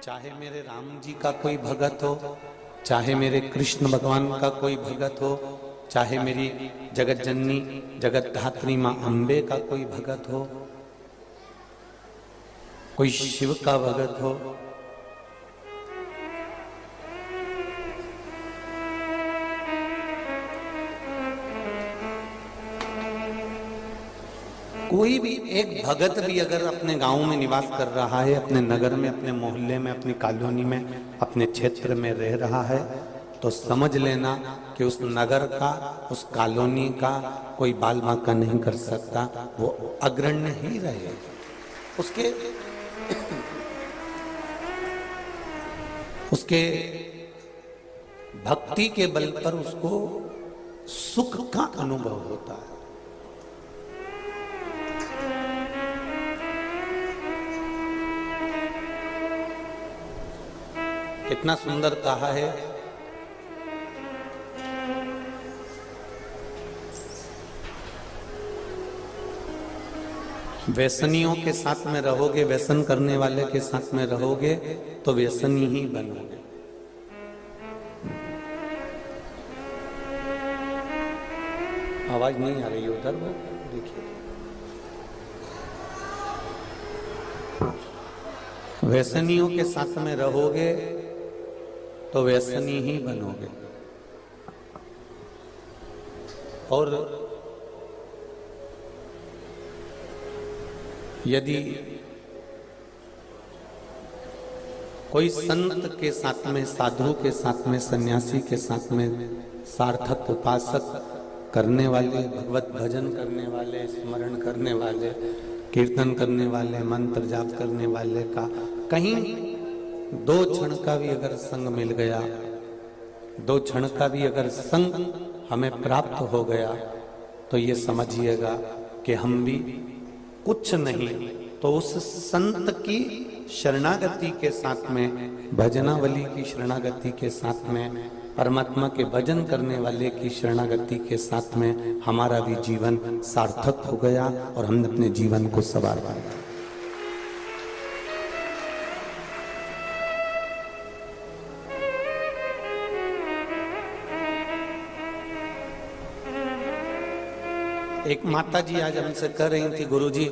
चाहे मेरे राम जी का कोई भगत हो, चाहे मेरे कृष्ण भगवान का कोई भगत हो, चाहे मेरी जगत जननी जगत धात्री माँ अम्बे का कोई भगत हो, कोई शिव का भगत हो, कोई भी एक भगत भी अगर अपने गांव में निवास कर रहा है, अपने नगर में, अपने मोहल्ले में, अपनी कॉलोनी में, अपने क्षेत्र में रह रहा है, तो समझ लेना कि उस नगर का, उस कॉलोनी का कोई बाल बांका नहीं कर सकता, वो अग्रण्य ही रहे। उसके भक्ति के बल पर उसको सुख का अनुभव होता है। कितना सुंदर कहा है, व्यसनियों के साथ में रहोगे, व्यसन करने वाले के साथ में रहोगे तो व्यसनी ही बनोगे। आवाज नहीं आ रही उधर, वो देखिए, व्यसनियों के साथ में रहोगे तो व्यसनी ही बनोगे। और यदि कोई संत के साथ में, साधु के साथ में, सन्यासी के साथ में, सार्थक उपासक करने वाले, भगवत भजन करने वाले, स्मरण करने वाले, कीर्तन करने वाले, मंत्र जाप करने वाले का कहीं दो क्षण का भी अगर संग मिल गया, दो क्षण का भी अगर संग हमें प्राप्त हो गया, तो ये समझिएगा कि हम भी कुछ नहीं तो उस संत की शरणागति के साथ में, भजनावली की शरणागति के साथ में, परमात्मा के भजन करने वाले की शरणागति के साथ में हमारा भी जीवन सार्थक हो गया और हमने अपने जीवन को सवार पाया। एक माता जी आज हमसे कह रही थी, गुरुजी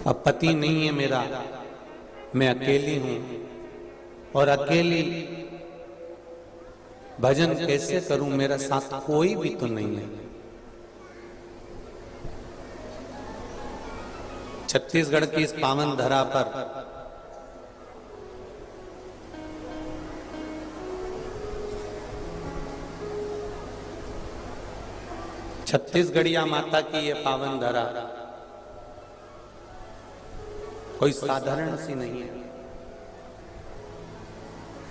अब पति नहीं है मेरा, मैं अकेली हूं और अकेली भजन कैसे करूं, मेरा साथ कोई भी तो नहीं है। छत्तीसगढ़ की इस पावन धरा पर छत्तीसगढ़िया माता की ये पावन धरा कोई साधारण सी नहीं है।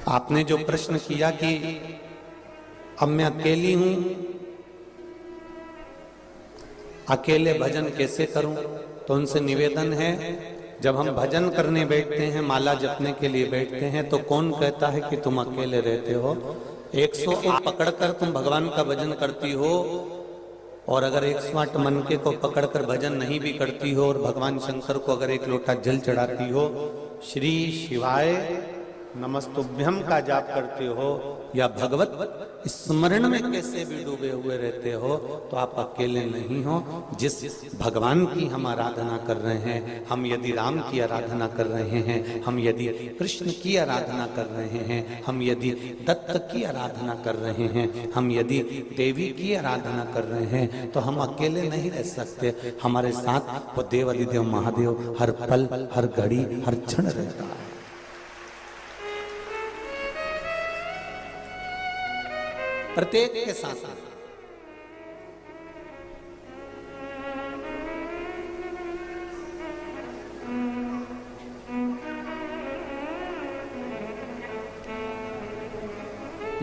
आपने जो प्रश्न किया कि अब मैं अकेली हूं, अकेले भजन कैसे करूं, तो उनसे निवेदन है, जब हम भजन करने बैठते हैं, माला जपने के लिए बैठते हैं, तो कौन कहता है कि तुम अकेले रहते हो? 108 पकड़कर तुम भगवान का भजन करती हो, और अगर 108 मनके को पकड़कर भजन नहीं भी करती हो और भगवान शंकर को अगर एक लोटा जल चढ़ाती हो, श्री शिवाय नमस्तुभ्यम का जाप करते हो, या भगवत स्मरण में कैसे भी डूबे हुए रहते हो, तो आप अकेले नहीं हो। जिस भगवान की हम आराधना कर रहे हैं, हम यदि राम की आराधना कर रहे हैं, हम यदि कृष्ण की आराधना कर रहे हैं, हम यदि दत्त की आराधना कर रहे हैं, हम यदि देवी की आराधना कर रहे हैं, तो हम अकेले नहीं रह सकते। हमारे साथ वो देव अधिदेव महादेव हर पल, हर घड़ी, हर क्षण रहता है। प्रत्येक के साथ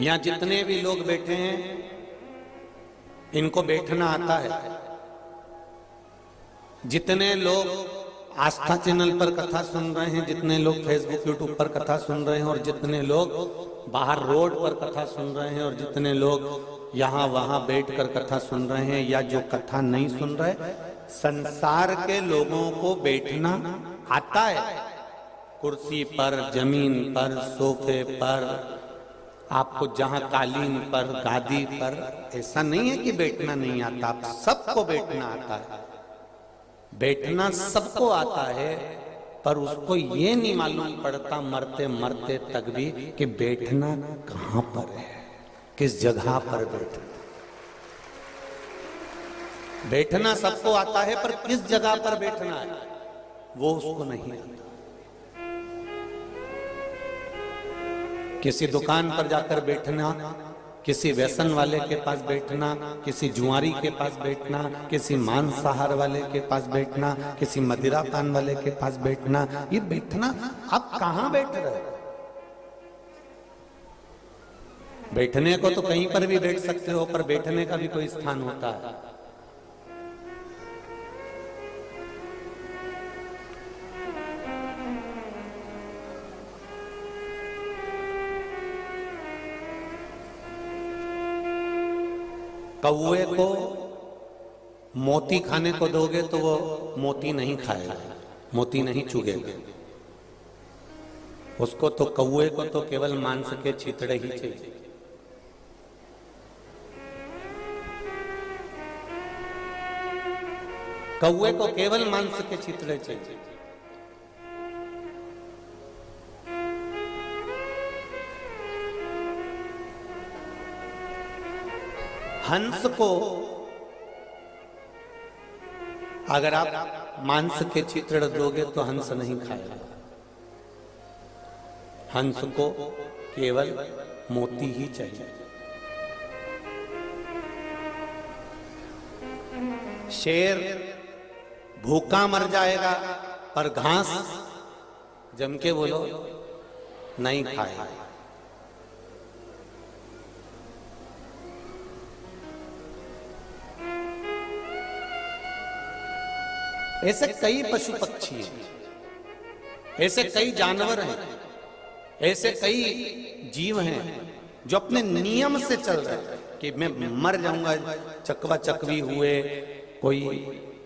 यहां जितने भी लोग बैठे हैं, इनको बैठना आता है। जितने लोग आस्था चैनल पर कथा सुन रहे हैं, जितने लोग फेसबुक यूट्यूब पर कथा सुन रहे हैं, और जितने लोग बाहर रोड पर कथा सुन रहे हैं और जितने लोग यहाँ वहाँ बैठकर कथा सुन रहे हैं या जो कथा नहीं सुन रहे, संसार के लोगों को बैठना आता है, कुर्सी पर, जमीन पर, सोफे पर, आपको जहां कालीन पर, गादी पर, ऐसा नहीं है कि बैठना नहीं आता, आप सबको बैठना आता है। बैठना सबको आता है, पर उसको ये नहीं मालूम पड़ता मरते मरते तक भी कि बैठना कहां पर है, किस जगह पर बैठना। बैठना सबको आता है, पर किस जगह पर बैठना है वो उसको नहीं आता। किसी दुकान पर जाकर बैठना, किसी व्यसन वाले के पास बैठना, किसी जुआरी के पास बैठना, किसी मांसाहार वाले के पास बैठना, किसी मदिरा पान वाले के पास बैठना, ये बैठना आप कहां बैठ रहे हो? बैठने को तो कहीं पर भी बैठ सकते हो, पर बैठने का भी कोई स्थान होता है। कौवे को मोती खाने को दोगे तो वो मोती नहीं खाएगा, मोती नहीं चुगेगा। उसको तो, कौवे को तो केवल मांस के छितड़े ही चाहिए। कौवे को केवल मांस के छितड़े चाहिए। हंस को अगर आप मांस के चित्र दोगे तो हंस नहीं खाएगा। हंस को केवल मोती ही चाहिए। शेर भूखा मर जाएगा, पर घास जम के बोलो नहीं खाएगा। ऐसे कई पशु पक्षी हैं, ऐसे कई जानवर हैं, ऐसे कई जीव हैं जो अपने नियम से चल रहे हैं कि मैं मर जाऊंगा। चकवा चकवी हुए, कोई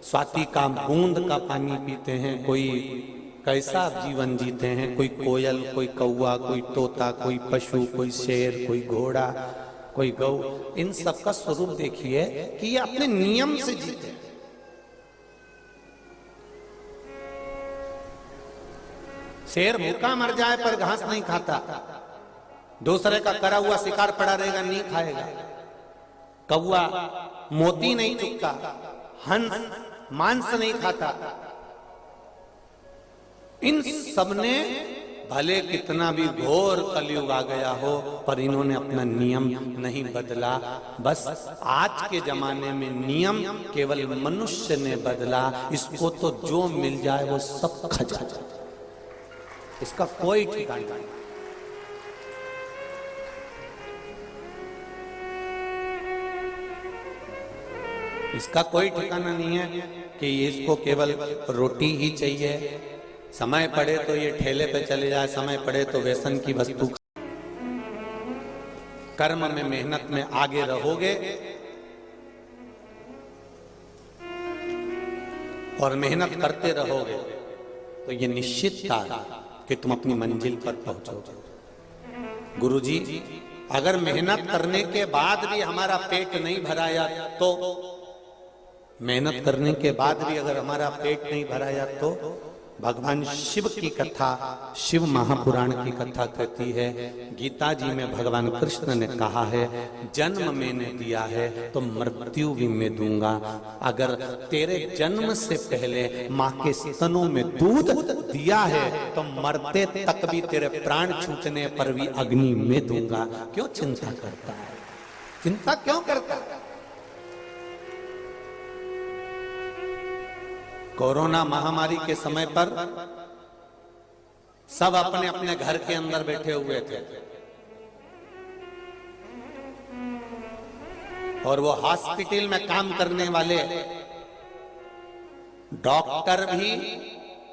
स्वाति का बूंद का पानी पीते हैं, कोई कैसा जीवन जीते हैं, कोई कोयल, कोई कौवा, कोई तोता, कोई पशु, कोई शेर, कोई घोड़ा, कोई गौ। इन सब का स्वरूप देखिए कि ये अपने नियम से जीते हैं। शेर भूखा मर जाए पर घास नहीं खाता, दूसरे का करा हुआ शिकार पड़ा रहेगा, नहीं खाएगा। कौवा मोती नहीं चुगता, हंस मांस नहीं खाता। इन सब ने भले कितना भी घोर कलयुग आ गया हो, पर इन्होंने अपना नियम नहीं बदला। बस आज के जमाने में नियम केवल मनुष्य ने बदला। इसको तो जो मिल जाए वो सब खा जाए, इसका कोई ठिकाना नहीं। इसका कोई ठिकाना नहीं है कि इसको केवल रोटी ही चाहिए, समय पड़े तो ये ठेले पे चले जाए, समय पड़े तो व्यसन की वस्तु। कर्म में, मेहनत में आगे रहोगे और मेहनत करते रहोगे तो ये निश्चित था कि तुम अपनी मंजिल पर पहुंचोगे। गुरुजी, अगर मेहनत करने के बाद भी हमारा पेट नहीं भराया तो, मेहनत करने के बाद भी अगर हमारा पेट नहीं भराया तो भगवान शिव की कथा, शिव महापुराण की कथा कहती है, गीता जी में भगवान कृष्ण ने कहा है, जन्म मैंने दिया है तो मृत्यु भी मैं दूंगा। अगर तेरे जन्म से पहले माँ के स्तनों में दूध दिया है तो मरते तक भी तेरे प्राण छूटने पर भी अग्नि में दूंगा। क्यों चिंता करता है? चिंता क्यों करता है? कोरोना महामारी के समय पर सब अपने अपने घर के अंदर बैठे हुए थे और वो हॉस्पिटल में काम करने वाले डॉक्टर भी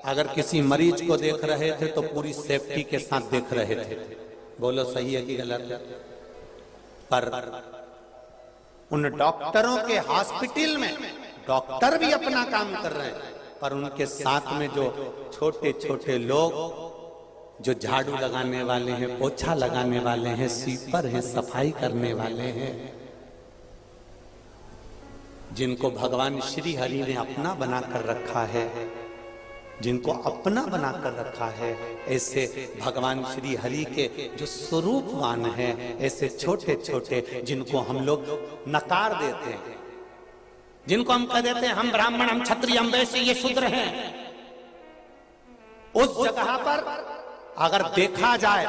अगर किसी मरीज को देख रहे थे तो पूरी सेफ्टी के साथ देख रहे थे। बोलो सही है कि गलत है? पर उन डॉक्टरों के हॉस्पिटल में डॉक्टर भी अपना काम कर रहे हैं, पर उनके साथ में जो छोटे छोटे लोग जो झाड़ू लगाने वाले हैं, पोछा लगाने वाले हैं, स्वीपर हैं, सफाई करने वाले हैं, जिनको भगवान श्री हरि ने अपना बनाकर रखा है, जिनको अपना बनाकर रखा है, ऐसे भगवान श्री हरि के जो स्वरूपवान हैं, ऐसे छोटे छोटे जिनको हम लोग नकार देते हैं, जिनको हम कह देते हैं हम ब्राह्मण, हम क्षत्रिय, हम वैश्य, ये शूद्र हैं, उस जगह पर अगर देखा जाए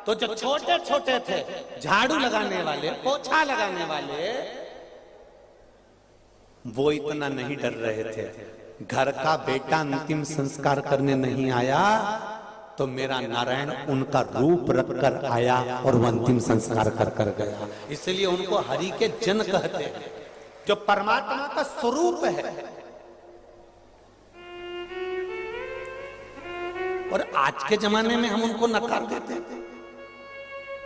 तो जो छोटे छोटे थे झाड़ू लगाने वाले, पोछा लगाने वाले, वो इतना नहीं डर रहे थे। घर का बेटा अंतिम संस्कार करने नहीं आया तो मेरा नारायण उनका रूप रख कर आया और वो अंतिम संस्कार कर कर गया। इसलिए उनको हरि के जन कहते हैं, जो परमात्मा का स्वरूप है। और आज के जमाने में हम उनको नकार देते हैं।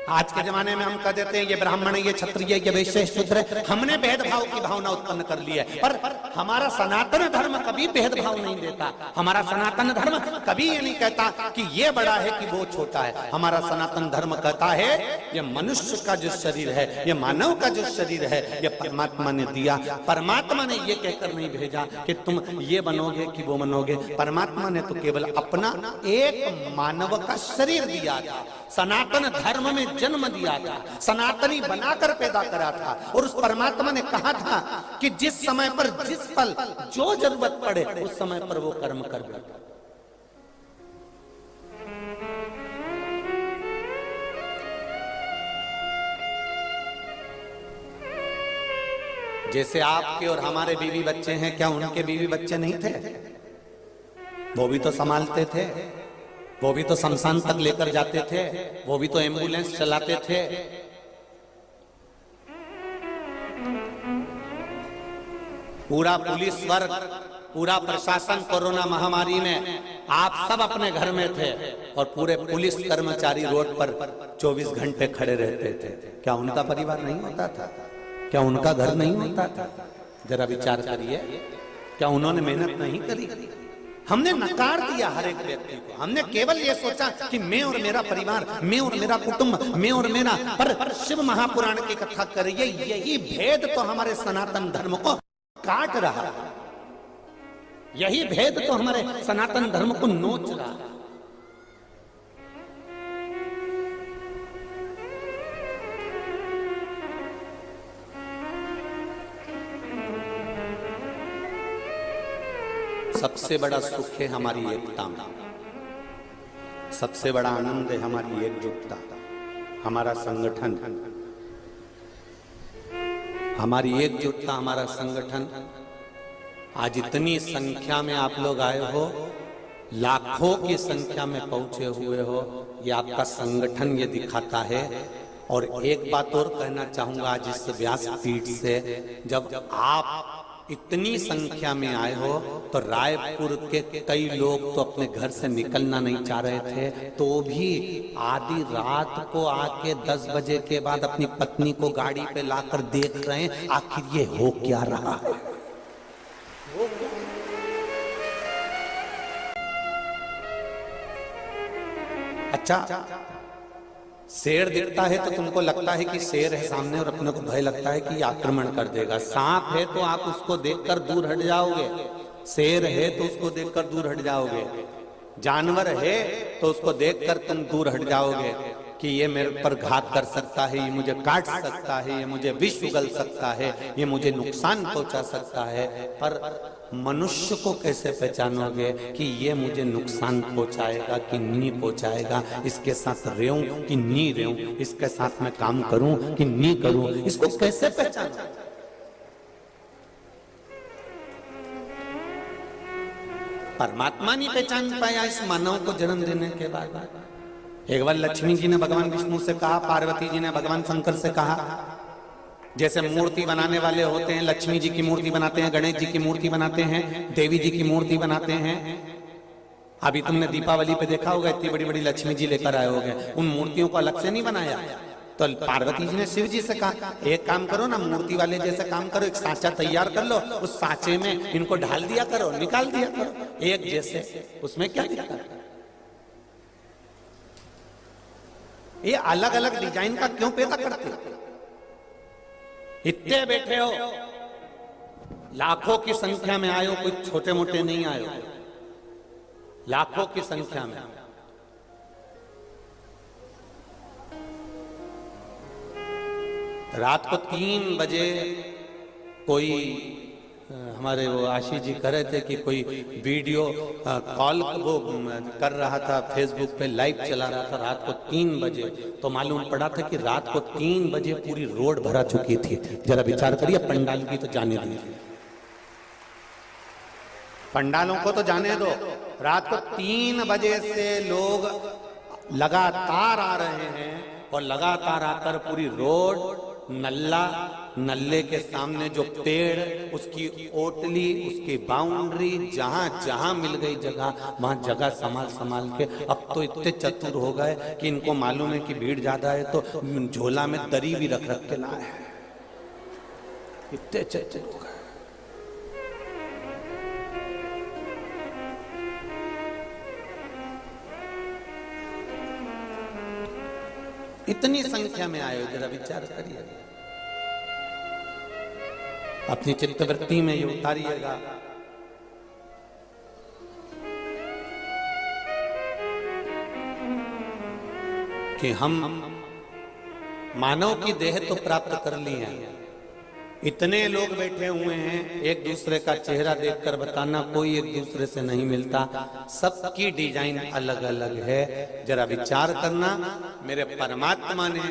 आज के जमाने में हम कह देते हैं ये ब्राह्मण है, ये क्षत्रिय है, ये वैश्य, शूद्र है। हमने भेदभाव की भावना उत्पन्न कर ली है, पर हमारा सनातन धर्म कभी भेदभाव नहीं देता। हमारा सनातन धर्म कभी ये नहीं कहता कि ये बड़ा है कि वो छोटा है। हमारा सनातन धर्म कहता है ये मनुष्य का जो शरीर है, ये मानव का जो शरीर है, ये परमात्मा ने दिया। परमात्मा ने ये कहकर नहीं भेजा कि तुम ये बनोगे कि वो बनोगे। परमात्मा ने तो केवल अपना एक मानव का शरीर दिया था, सनातन धर्म में जन्म दिया था, सनातनी बनाकर पैदा करा था। और उस परमात्मा ने कहा था कि जिस समय पर जिस पल जो जरूरत पड़े उस समय पर वो कर्म कर बेटा। जैसे आपके और हमारे बीवी बच्चे हैं, क्या उनके बीवी बच्चे नहीं थे? वो भी तो संभालते थे, वो भी तो शमशान तक लेकर जाते थे, वो भी तो एम्बुलेंस चलाते थे। पूरा पुलिस वर्ग, पूरा प्रशासन कोरोना महामारी में आप सब अपने घर में थे और पूरे पुलिस कर्मचारी रोड पर 24 घंटे खड़े रहते थे। क्या उनका परिवार नहीं होता था? क्या उनका घर नहीं होता था? जरा विचार करिए, क्या उन्होंने मेहनत नहीं करी? हमने नकार दिया हर एक व्यक्ति को। हमने केवल ये सोचा कि मैं और मेरा परिवार, मैं और मेरा कुटुंब, मैं और मेरा। पर शिव महापुराण की कथा करिए, यही भेद तो हमारे सनातन धर्म को काट रहा है, यही भेद तो हमारे सनातन धर्म को नोच रहा है। सबसे बड़ा सुख है हमारी एकता में, सबसे बड़ा आनंद है हमारी एकजुटता, हमारा संगठन, हमारी एकजुटता, हमारा संगठन। आज इतनी संख्या में आप लोग आए हो, लाखों की संख्या में पहुंचे हुए हो, ये आपका संगठन ये दिखाता है। और एक बात और कहना चाहूंगा आज इस व्यासपीठ से, जब आप इतनी संख्या में आए हो तो रायपुर के कई लोग तो अपने घर से निकलना नहीं चाह रहे थे, तो भी आधी रात को आके 10 बजे के बाद अपनी पत्नी को गाड़ी पे लाकर देख रहे हैं आखिर ये हो क्या रहा है। अच्छा, शेर दिखता है तो तुमको लगता है कि शेर है सामने और अपने को भय लगता है कि आक्रमण कर देगा। सांप है तो आप उसको देखकर दूर हट जाओगे, शेर है तो उसको देखकर दूर हट जाओगे, जानवर है तो उसको देखकर तुम दूर हट जाओगे कि ये मेरे पर घात कर सकता है, ये मुझे काट सकता है, ये मुझे विष उगल सकता है, ये मुझे नुकसान पहुंचा सकता है। पर मनुष्य को कैसे पहचानोगे कि ये मुझे नुकसान पहुंचाएगा कि नहीं पहुंचाएगा, इसके साथ रहूं कि नहीं रहूं, इसके साथ मैं काम करूं कि नहीं करूं, इसको कैसे पहचानो? परमात्मा नहीं पहचान पाया इस मानव को जन्म देने के बाद। एक बार लक्ष्मी जी ने भगवान विष्णु से कहा, पार्वती जी ने भगवान शंकर से कहा, जैसे मूर्ति बनाने वाले होते हैं, लक्ष्मी जी की मूर्ति बनाते हैं, गणेश जी की मूर्ति बनाते हैं, देवी जी की मूर्ति बनाते हैं, अभी तुमने दीपावली पे देखा होगा, इतनी बड़ी बड़ी लक्ष्मी जी लेकर आए होंगे, उन मूर्तियों को अलग से नहीं बनाया। तो पार्वती जी ने शिव जी से कहा, एक काम करो ना, मूर्ति वाले जैसे काम करो, एक सांचा तैयार कर लो, उस सांचे में इनको ढाल दिया करो, निकाल दिया करो एक जैसे, उसमें क्या दिक्कत है? ये अलग अलग डिजाइन का क्यों पैदा करते हो? इतने बैठे हो, लाखों की संख्या में आयो, कोई छोटे मोटे नहीं आयो, लाखों की संख्या में। रात को 3 बजे कोई हमारे वो आशीष जी कह रहे थे कि कोई वीडियो कॉल वो कर रहा था, फेसबुक पे लाइव चला रहा था रात को 3 बजे, तो मालूम पड़ा था कि रात को 3 बजे पूरी रोड भरा चुकी थी। जरा विचार करिए, पंडाल की तो जाने दीजिए, पंडालों को तो जाने दो, रात को 3 बजे से लोग लगातार आ रहे हैं और लगातार आकर पूरी रोड, नल्ला, नल्ले के सामने जो पेड़, उसकी ओटली, उसकी बाउंड्री, जहां जहां मिल गई जगह वहां जगह संभाल संभाल के, अब तो इतने चतुर हो गए कि इनको मालूम है कि भीड़ ज्यादा है तो झोला में दरी भी रख रख के लाए, इतने चतुर हो गए। इतनी संख्या में आए, जरा विचार करिए, अपनी चित्तवृत्ति में ये उतारिएगा। कि हम मानव की देह तो प्राप्त कर ली है, इतने लोग बैठे हुए हैं, एक दूसरे का चेहरा देखकर बताना कोई एक दूसरे से नहीं मिलता, सबकी डिजाइन अलग अलग है। जरा विचार करना, मेरे परमात्मा ने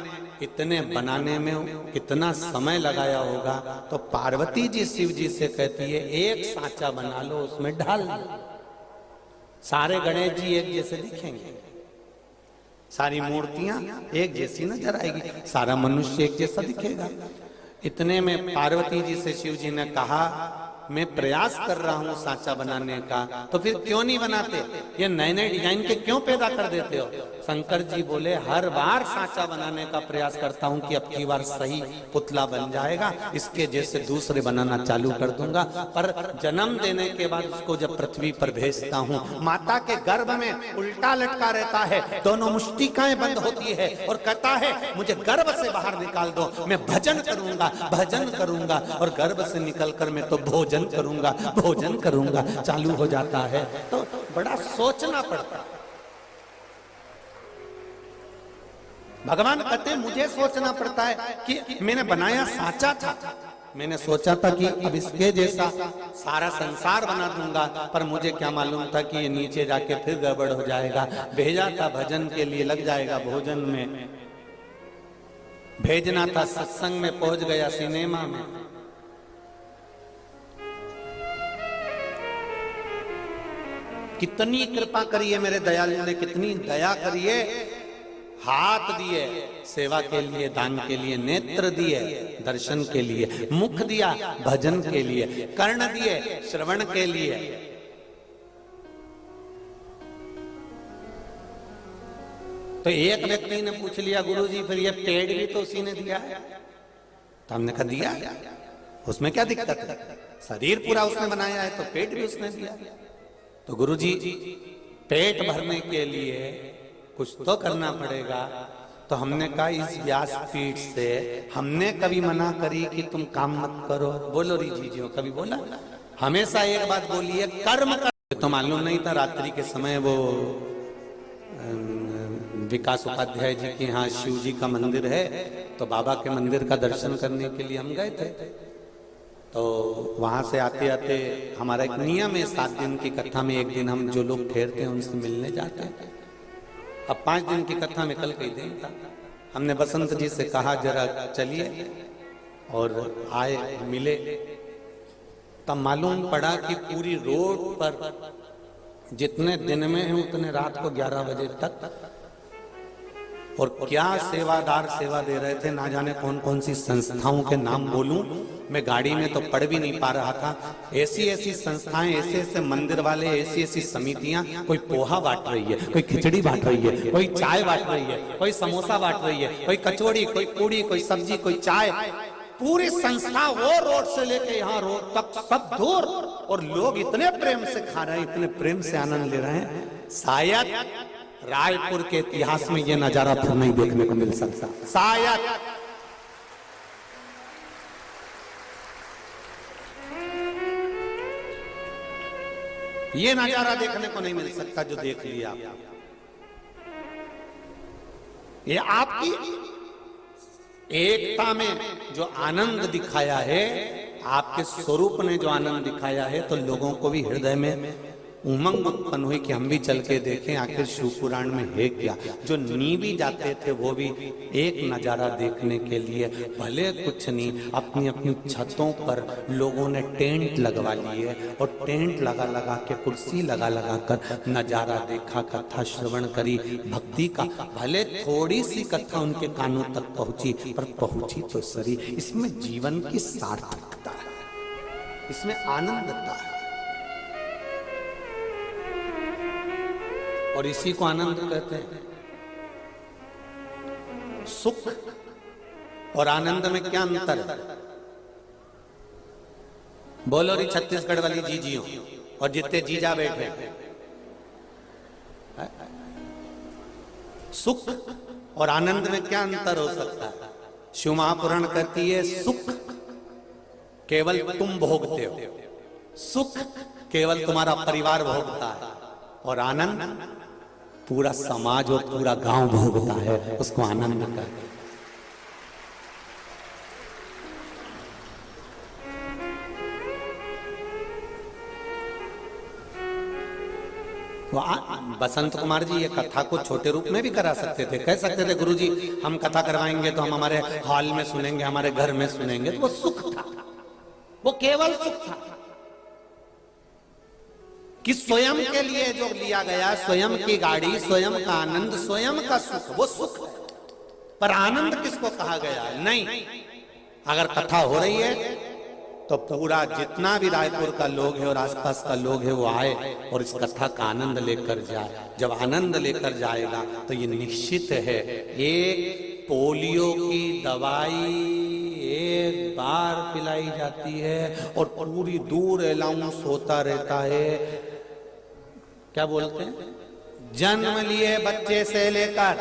इतने बनाने में कितना समय लगाया होगा। तो पार्वती जी शिव जी से कहती है, एक सांचा बना लो, उसमें डाल लो, सारे गणेश जी एक जैसे दिखेंगे, सारी मूर्तियां एक जैसी नजर आएगी, सारा मनुष्य एक जैसा दिखेगा। इतने में पार्वती जी से शिव जी ने कहा, मैं प्रयास कर रहा हूं सांचा बनाने का, तो फिर क्यों नहीं बनाते? ये नए नए डिजाइन के क्यों पैदा कर देते हो? शंकर जी बोले, हर बार सांचा बनाने का प्रयास करता हूं कि अब की बार सही पुतला बन जाएगा, इसके जैसे दूसरे बनाना चालू कर दूंगा, पर जन्म देने के बाद उसको जब पृथ्वी पर भेजता हूं, माता के गर्भ में उल्टा लटका रहता है, दोनों मुष्टिकाएं बंद होती है और कहता है मुझे गर्भ से बाहर निकाल दो, मैं भजन करूंगा, भजन करूंगा, और गर्भ से निकलकर मैं तो भोजन करूंगा, भोजन करूंगा चालू हो जाता है। तो बड़ा सोचना पड़ता है। भगवान कहते मुझे सोचना पड़ता है कि मैंने बनाया सांचा था, मैंने सोचा था कि अब इसके जैसा सारा संसार बना दूंगा, पर मुझे क्या मालूम था कि ये नीचे जाके फिर गड़बड़ हो जाएगा। भेजा था भजन के लिए, लग जाएगा भोजन में, भेजना था सत्संग में, पहुंच गया सिनेमा में। कितनी कृपा करिए मेरे दयालु ने, कितनी दया करिए, हाथ दिए सेवा के लिए, दान के लिए, नेत्र दिए दर्शन के लिए, मुख दिया भजन के लिए, कर्ण दिए श्रवण के लिए। तो एक व्यक्ति ने पूछ लिया, गुरुजी फिर ये पेड़ भी तो उसी ने दिया है? तो हमने कहा दिया, उसमें क्या दिक्कत है? शरीर पूरा उसने बनाया है तो पेट भी उसने दिया। तो गुरुजी पेट भरने के लिए कुछ तो करना पड़ेगा। तो हमने कहा इस व्यासपीठ से हमने कभी मना करी कि तुम काम मत करो? बोलो री जी, कभी बोला? हमेशा एक बात बोली है, कर्म कर। तो मालूम नहीं था, रात्रि के समय वो विकास उपाध्याय जी के यहाँ शिव जी का मंदिर है, तो बाबा के मंदिर का दर्शन करने के लिए हम गए थे। तो वहां से आते आते हमारा एक नियम है, 7 दिन की कथा में एक दिन हम जो लोग ठहरते हैं उनसे मिलने जाते हैं। अब 5 दिन की कथा में कल कई दिन था। हमने बसंत जी से कहा जरा चलिए, और आए, मिले। तब मालूम पड़ा कि पूरी रोड पर जितने दिन में है उतने रात को 11 बजे तक और क्या सेवादार सेवा दे रहे थे, ना जाने कौन कौन सी संस्थाओं के नाम बोलूं, मैं गाड़ी में तो पढ़ भी नहीं पा रहा था। ऐसी ऐसी संस्थाएं, ऐसे ऐसे मंदिर वाले, ऐसी ऐसी समितियां, कोई पोहा बांट रही है, कोई खिचड़ी बांट रही है, कोई चाय बांट रही है, कोई समोसा बांट रही है, कोई कचौड़ी, कोई पूड़ी, कोई सब्जी, कोई चाय, पूरी संस्था वो रोड से लेके यहाँ रोड तक सब दूर, और लोग इतने प्रेम से खा रहे हैं, इतने प्रेम से आनंद ले रहे हैं। शायद रायपुर के इतिहास में ये नजारा फिर नहीं देखने को मिल सकता, शायद। ये नजारा देखने को नहीं मिल सकता जो देख लिया आप। ये आपकी एकता में जो आनंद दिखाया है, आपके स्वरूप ने जो आनंद दिखाया है, तो लोगों को भी हृदय में उमंग उत्पन्न हुई कि हम भी चल के देखें आखिर शिव पुराण में है क्या। जो नीवी जाते थे वो भी एक नजारा देखने के लिए, भले कुछ नहीं, अपनी अपनी छतों पर लोगों ने टेंट लगवा लिए, और टेंट लगा लगा के, कुर्सी लगा लगा कर नजारा देखा, कथा श्रवण करी, भक्ति का। भले थोड़ी सी कथा उनके कानों तक पहुंची, पर पहुंची तो सही। इसमें जीवन की सार्थकता है, इसमें आनंदता है, और इसी को आनंद कहते हैं। सुख और आनंद में क्या अंतर है? बोलो री छत्तीसगढ़ वाली जीजियों और जितने जीजा बैठे, सुख और आनंद में क्या अंतर हो सकता है? शिव महापुराण कहती है सुख केवल तुम भोगते हो, सुख केवल तुम्हारा परिवार भोगता है, और आनंद पूरा समाज और पूरा गांव भोगता है, उसको आनंद कहते हैं। बसंत कुमार जी ये कथा को छोटे रूप में भी करा सकते थे, कह सकते थे गुरुजी हम कथा करवाएंगे तो हम हमारे हॉल में सुनेंगे, हमारे घर में सुनेंगे, तो वो सुख था, वो केवल सुख था कि स्वयं के लिए जो लिया गया, स्वयं की गाड़ी, स्वयं का आनंद, स्वयं का सुख, वो सुख है। पर आनंद किसको कहा गया है? नहीं, अगर कथा हो रही है तो पूरा जितना भी रायपुर का लोग है और आसपास का लोग है वो आए और इस कथा का आनंद लेकर जाए। जब आनंद लेकर जाएगा तो ये निश्चित है, एक पोलियो की दवाई एक बार पिलाई जाती है और पूरी दूर अलाउंस होता रहता है। क्या बोलते हैं? जन्म लिए बच्चे से लेकर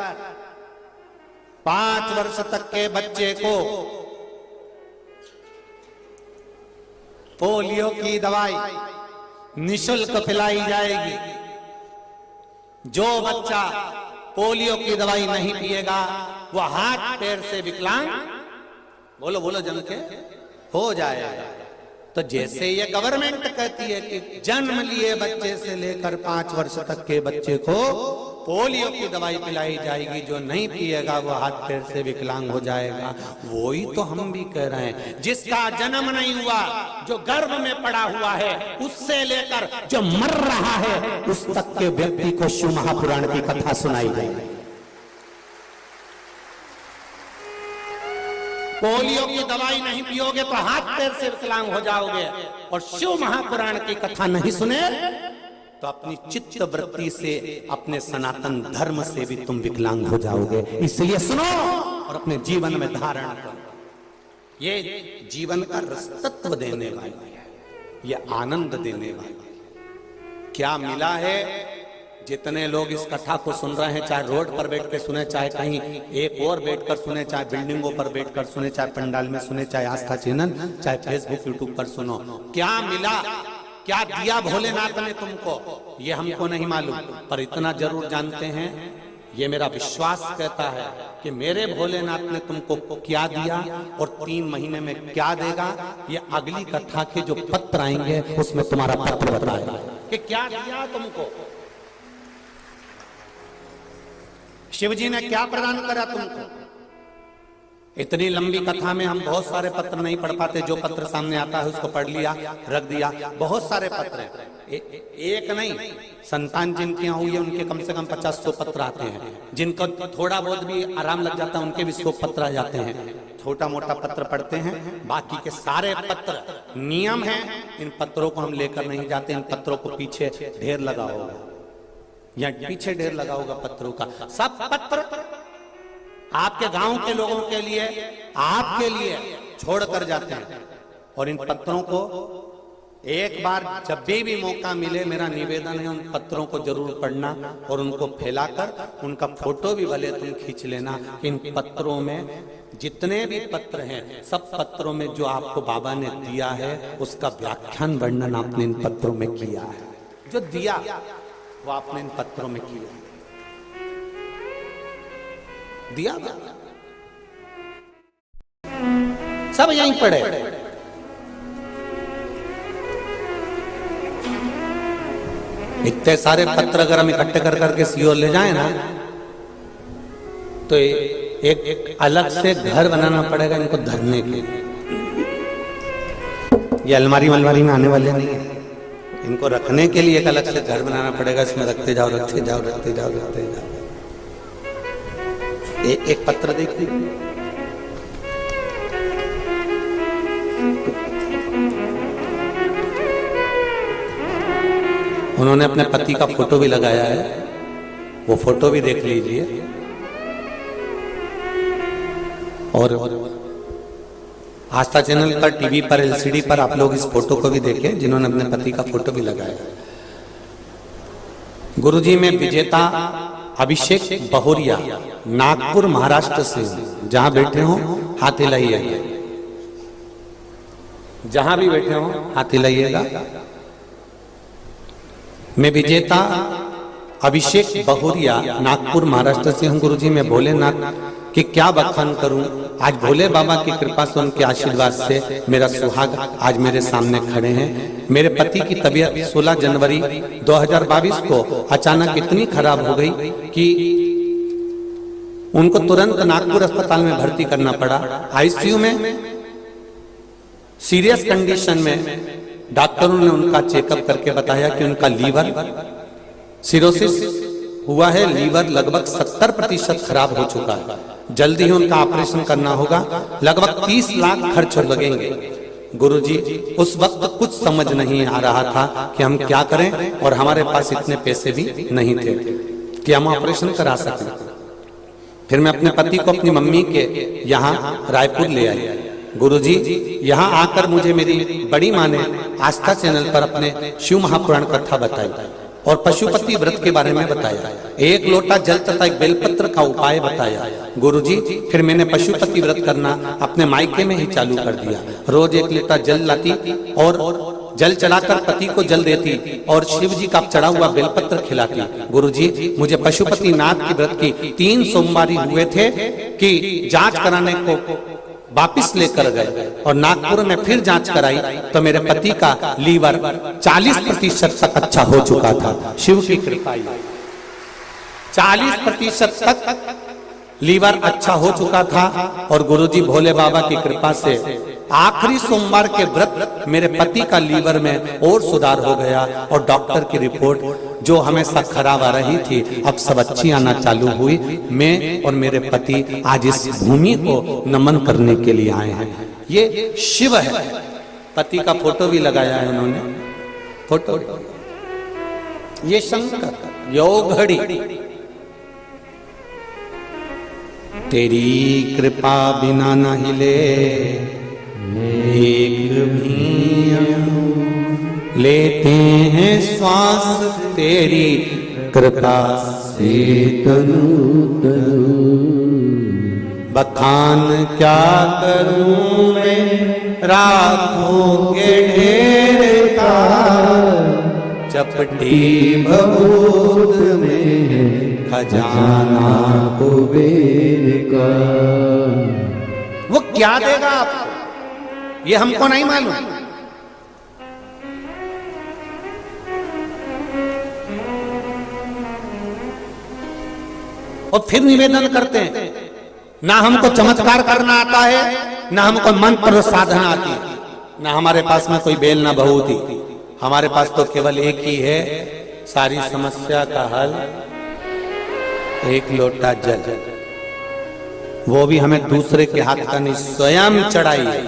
5 वर्ष तक के बच्चे को पोलियो की दवाई निशुल्क पिलाई जाएगी। जो बच्चा पोलियो की दवाई नहीं पिएगा वो हाथ पैर से विकलांग, बोलो बोलो जम के, हो जाएगा। तो जैसे ये गवर्नमेंट कहती है कि जन्म लिए बच्चे से लेकर 5 वर्ष तक के बच्चे को पोलियो की दवाई पिलाई जाएगी, जो नहीं पिएगा वो हाथ पैर से विकलांग हो जाएगा, वही तो हम भी कह रहे हैं। जिसका जन्म नहीं हुआ, जो गर्भ में पड़ा हुआ है, उससे लेकर जो मर रहा है उस तक के व्यक्ति को शिव महापुराण की कथा सुनाई जाए। पोलियो की दवाई नहीं पियोगे तो हाथ पैर से विकलांग हो जाओगे, और शिव महापुराण की कथा नहीं सुने तो अपनी चित्त वृत्ति से, अपने सनातन धर्म से भी तुम विकलांग हो जाओगे। इसलिए सुनो और अपने जीवन में धारण करो। ये जीवन का रसतत्व देने वाली है, ये आनंद देने वाली है। क्या मिला है? जितने लोग इस कथा को सुन रहे हैं, चाहे रोड पर बैठ के सुने, चाहे कहीं एक और बैठकर सुने, चाहे बिल्डिंगों पर बैठकर सुने, चाहे पंडाल में सुने, चाहे आस्था चैनल, चाहे फेसबुक यूट्यूब पर सुनो, क्या मिला, क्या दिया भोलेनाथ ने तुमको, ये हमको नहीं मालूम, पर इतना जरूर जानते हैं, ये मेरा विश्वास कहता है कि मेरे भोलेनाथ ने तुमको क्या दिया और 3 महीने में क्या देगा, ये अगली कथा के जो पत्र आएंगे उसमें तुम्हारा पत्र बताएगा कि क्या दिया तुमको, शिवजी ने क्या प्रदान करा तुमको। इतनी लंबी कथा में हम बहुत सारे पत्र नहीं पढ़ पाते, जो पत्र सामने आता है उसको पढ़ लिया, रख दिया। बहुत सारे पत्र हैं, एक नहीं, संतान जिनके यहाँ हुई है उनके कम से कम 50-100 पत्र आते हैं। जिनको थोड़ा बहुत भी आराम लग जाता है उनके भी 100 पत्र आ जाते हैं। छोटा मोटा पत्र पढ़ते हैं, बाकी के सारे पत्र नियम है। इन पत्रों को हम लेकर नहीं जाते, इन पत्रों को पीछे ढेर लगा होगा, या पीछे ढेर लगा होगा पत्रों का। सब पत्र आपके गांव के लोगों के लिए, आपके लिए छोड़ कर जाते हैं। और इन पत्रों को एक बार जब भी मौका मिले, मेरा निवेदन है उन पत्रों को जरूर पढ़ना और उनको फैलाकर उनका फोटो भी भले तुम खींच लेना। इन पत्रों में जितने भी पत्र हैं, सब पत्रों में जो आपको बाबा ने दिया है उसका व्याख्यान वर्णन आपने इन पत्रों में किया है। जो दिया वो आपने इन पत्रों में किया दिया, सब यहीं पड़े। इतने सारे पत्र अगर हम इकट्ठे कर करके सीओर ले जाएं ना, तो एक अलग से घर बनाना पड़ेगा इनको धरने के लिए। ये अलमारी मलमारी में आने वाले नहीं है, इनको रखने के लिए एक अलग से घर बनाना पड़ेगा। इसमें रखते जाओ रखते जाओ रखते जाओ रखते जाओ। एक पत्र देखिए, उन्होंने अपने पति का फोटो भी लगाया है, वो फोटो भी देख लीजिए। और आस्था चैनल पर, टीवी पर, एलसीडी पर आप लोग इस फोटो को भी देखें, जिन्होंने अपने पति का फोटो भी लगाया। गुरुजी में विजेता अभिषेक बहुरिया, नागपुर महाराष्ट्र से। जहां बैठे हो हाथ हिलाइएगा, जहां भी बैठे हो हाथ हिलाइएगा। मैं विजेता अभिषेक बहुरिया, नागपुर महाराष्ट्र से हूं। गुरुजी मैं भोलेनाथ कि क्या बखान करूं। आज भोले बाबा की कृपा से, उनके आशीर्वाद से मेरा सुहाग आज मेरे सामने खड़े हैं। मेरे पति की तबीयत 16 जनवरी 2022 को अचानक इतनी खराब हो गई कि उनको तुरंत नागपुर अस्पताल में भर्ती करना पड़ा। आईसीयू में सीरियस कंडीशन में डॉक्टरों ने उनका चेकअप करके बताया कि उनका लीवर सिरोसिस हुआ है। लीवर लगभग 70% खराब हो चुका है। जल्दी ही उनका ऑपरेशन करना होगा। लगभग 30 लाख खर्च लगेंगे। गुरुजी उस वक्त कुछ समझ नहीं आ रहा था कि हम क्या करें, और हमारे पास इतने पैसे भी नहीं थे कि हम ऑपरेशन करा सकें। फिर मैं अपने पति को अपनी मम्मी के यहाँ रायपुर ले आई। गुरुजी यहाँ आकर मुझे मेरी बड़ी माँ ने आस्था चैनल पर अपने शिव महापुराण कथा बताई और पशुपति व्रत के बारे में बताया। 1 लोटा जल तथा एक बेलपत्र का उपाय बताया। गुरुजी फिर मैंने पशुपति व्रत करना अपने मायके में ही चालू कर दिया। रोज 1 लीटर जल लाती और जल चढ़ाकर पति को जल देती और शिव जी का चढ़ा हुआ बेलपत्र खिलाती। गुरुजी मुझे पशुपति नाथ की व्रत की 3 सोमवारी हुए थे कि जांच कराने को वापिस लेकर गए और नागपुर में फिर जांच कराई तो मेरे पति का लीवर 40% तक अच्छा हो चुका था। शिव की कृपा, 40% तक लीवर अच्छा हो चुका था। और गुरुजी भोले बाबा की कृपा से आखिरी सोमवार के व्रत मेरे पति का लीवर में और सुधार हो गया और डॉक्टर की रिपोर्ट जो हमेशा खराब आ रही थी अब सब अच्छी आना चालू हुई। मैं और मेरे पति आज इस भूमि को नमन करने के लिए आए हैं। ये शिव है। पति का फोटो भी लगाया है उन्होंने, फोटो। ये शंकर योगड़ी। तेरी कृपा बिना न हिले एक भी लेते हैं श्वास, तेरी कृपा से तनु तनु। बखान क्या करूं मैं रातों के ढेर का, चपटी भभूत में खजाना कुबेर का। वो क्या देगा आपको ये हमको नहीं मालूम। और फिर निवेदन करते हैं ना हमको चमत्कार करना आता है, ना हमको मंत्र साधना आती है, ना हमारे पास में कोई बेल ना बहुती। हमारे पास तो केवल एक ही है सारी समस्या का हल, एक लोटा जल। वो भी हमें दूसरे के हाथ का नहीं, स्वयं चढ़ाइए,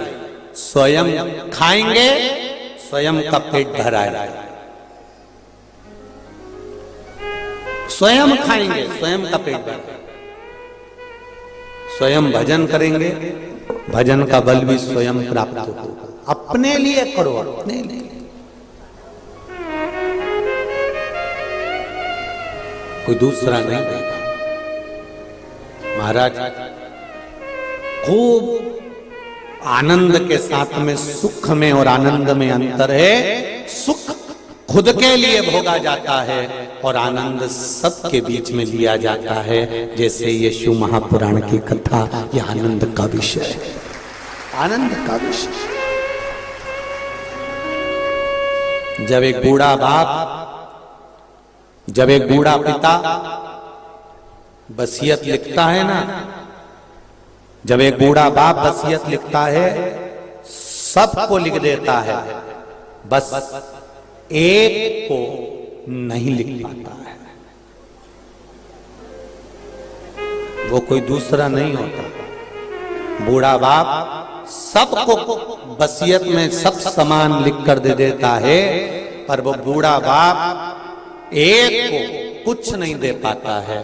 स्वयं खाएंगे, स्वयं का पेट भराएगा। स्वयं खाएंगे, स्वयं का पेट भराएगा। स्वयं भजन करेंगे, भजन का बल भी स्वयं प्राप्त हो। अपने लिए करो, अपने लिए। कोई दूसरा नहीं देगा। महाराज खूब आनंद के साथ में सुख में और आनंद में अंतर है। सुख खुद के लिए भोगा जाता है और आनंद सबके बीच में लिया जाता है। जैसे यीशु महापुराण की कथा, यह आनंद का विषय है, आनंद का विषय। जब एक बूढ़ा बाप, जब एक बूढ़ा पिता वसीयत लिखता है ना, जब एक बूढ़ा बाप वसीयत लिखता है, सबको लिख देता है, बस एक को नहीं लिख पाता है। वो कोई दूसरा नहीं होता। बूढ़ा बाप सबको वसीयत में सब समान लिख कर दे देता है, पर वो बूढ़ा बाप एक को कुछ नहीं दे पाता है।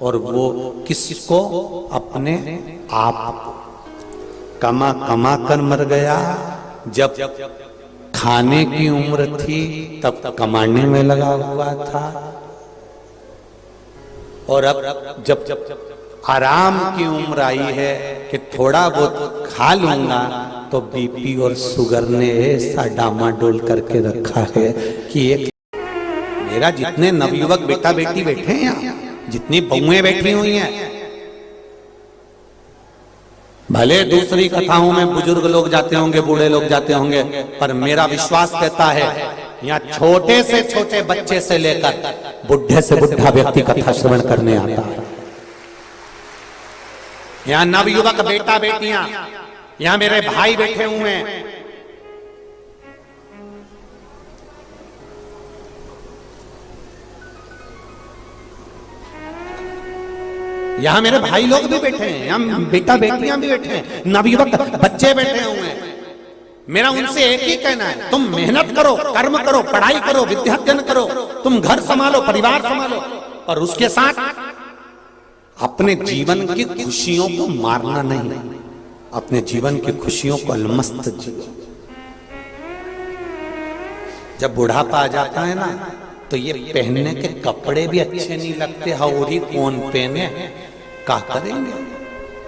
और वो किसको? अपने आप को। कमा कमा कर मर गया। जब खाने की उम्र थी तब कमाने में लगा हुआ था, और अब जब आराम की उम्र आई है कि थोड़ा बहुत खा लूंगा, तो बीपी और शुगर ने ऐसा डामाडोल करके रखा है कि एक मेरा जितने नवयुवक बेटा बेटी बैठे हैं यहाँ, जितनी बहुएं बैठी हुई हैं, भले दूसरी कथाओं में बुजुर्ग लोग जाते होंगे, बूढ़े लोग जाते होंगे, पर मेरा विश्वास कहता है यहाँ छोटे से छोटे बच्चे से लेकर बुढ़े से बुढ़ा व्यक्ति कथा श्रवण करने आता है। यहाँ नवयुवक बेटा बेटियां, यहाँ मेरे भाई बैठे हुए हैं, यहाँ मेरे भाई लोग भी बैठे हैं, यहाँ बेटा बेटियां भी बैठे हैं, नवयुवक बच्चे बैठे हुए हैं। मेरा उनसे एक ही कहना है, तुम मेहनत करो, कर्म करो, पढ़ाई करो, विद्याध्ययन करो, तुम घर संभालो, परिवार संभालो, और उसके साथ अपने जीवन की खुशियों को मारना नहीं, अपने जीवन की खुशियों को अलमस्त जियो। जब बुढ़ापा आ जाता है ना, तो ये पहनने के कपड़े भी अच्छे नहीं लगते, हौरी कौन पहने, क्या करेंगे।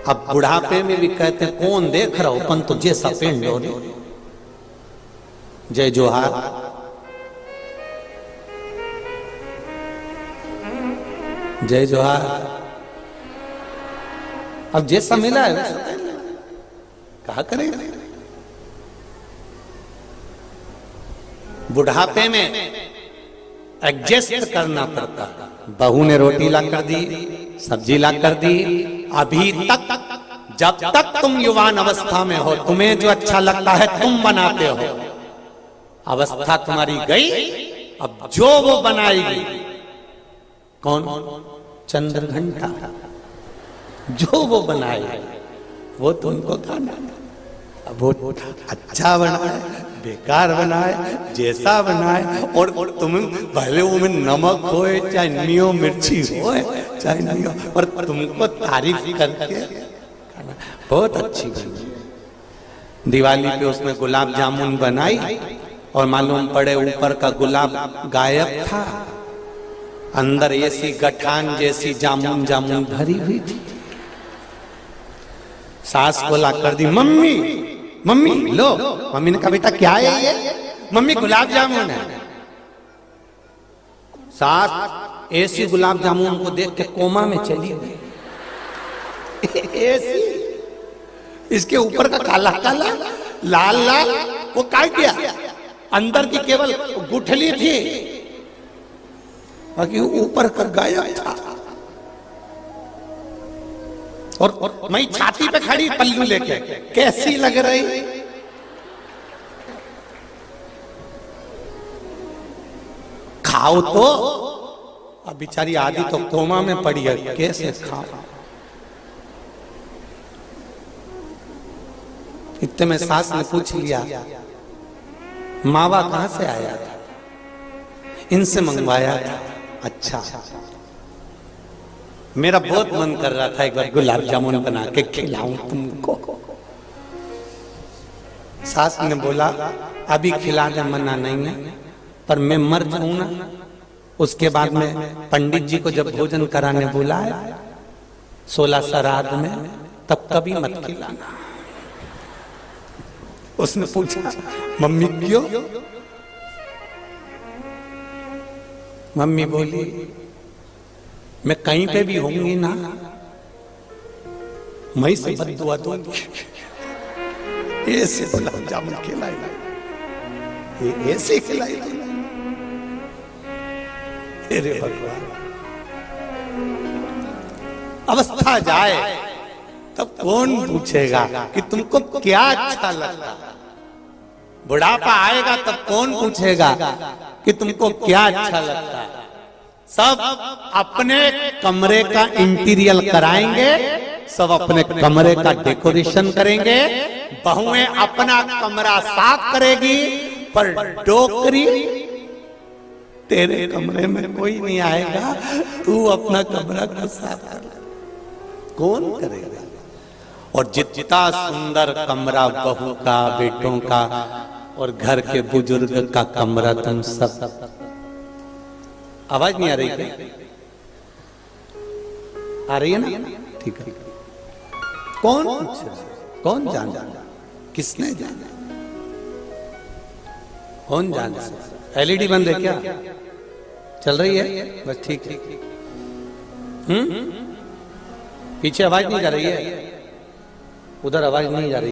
अब बुढ़ापे में भी कहते हैं कौन देख रहा हो, अपन तो जैसा पहन लो। जय जोहार। जय जोहार। अब जैसा मिला है वैसा पहन लो, क्या करेंगे। बुढ़ापे में एडजस्ट करना पड़ता। बहू ने रोटी ला कर दी, सब्जी ला कर दी, अभी तक जब तक तुम युवान अवस्था में हो, तुम्हें जो अच्छा लगता है तुम बनाते हो। अवस्था तुम्हारी गई, अब जो वो बनाएगी, कौन? चंद्रघंटा। जो वो बनाएगी वो तुमको खाना। अब वो अच्छा बनाए, बेकार बनाए, जैसा बनाए, और तुम भले वो में नमक हो चाहे नियो मिर्ची हो चाहे नहीं हो, और तुमको तारीफ करके खाना बहुत अच्छी बनी। दिवाली पे उसमें गुलाब जामुन बनाई और मालूम पड़े ऊपर का गुलाब गायब था, अंदर ऐसी गठान जैसी जामुन जामुन भरी हुई थी। सास को ला कर दी, मम्मी मम्मी लो। मम्मी ने कहा बेटा क्या है ये? मम्मी गुलाब जामुन है। सास ऐसी गुलाब जामुन को देख के कोमा में चली गई। ऐसी इसके ऊपर का काला काला लाल लाल वो काट गया, अंदर की केवल गुठली थी, बाकी ऊपर का गायब था। और मैं छाती पे खड़ी पल्लू लेके, कैसी लग रही? खाओ तो। अब बेचारी आदि तो कोमा में पड़ी है, कैसे खाओ? इतने में सास ने पूछ लिया, मावा कहां से आया था? इनसे मंगवाया था। अच्छा, मेरा बहुत मन कर रहा था एक बार गुलाब जामुन बना के खिलाऊं तुमको। सास ने बोला, अभी खिलाने मना नहीं है, पर मैं मर जाऊं ना, उसके बाद में पंडित जी को जब भोजन कराने बुलाया 16 श्राद्ध में, तब कभी मत खिलाना। उसने पूछा, मम्मी क्यों? मम्मी बोली, मैं कहीं पे भी होंगी ना, मैं से बद्दुआ दूंगी। ऐसे गुलाब जामुन खिलाई, ऐसे खिलाई तूने? अरे भगवान, अवस्था जाए तब कौन पूछेगा कि तुमको क्या अच्छा लगता? बुढ़ापा आएगा तब कौन पूछेगा कि तुमको क्या अच्छा लगता? सब अपने कमरे का इंटीरियर कराएंगे, सब अपने कमरे का डेकोरेशन करेंगे, बहुएं अपना कमरा साफ करेगी, पर डोकरी तेरे कमरे में कोई नहीं आएगा, तू अपना कमरा को साफ कर। कौन करेगा? और जितना सुंदर कमरा बहू का, बेटों का और घर के बुजुर्ग का कमरा, तुम सब, आवाज नहीं आ रही क्या? आ रही है ना? ठीक है। कौन पूछ रहा? कौन जाना? किसने जाना? कौन जाना? एलईडी बंद है क्या? चल रही है? बस ठीक है। पीछे आवाज नहीं जा रही है? उधर आवाज नहीं जा रही।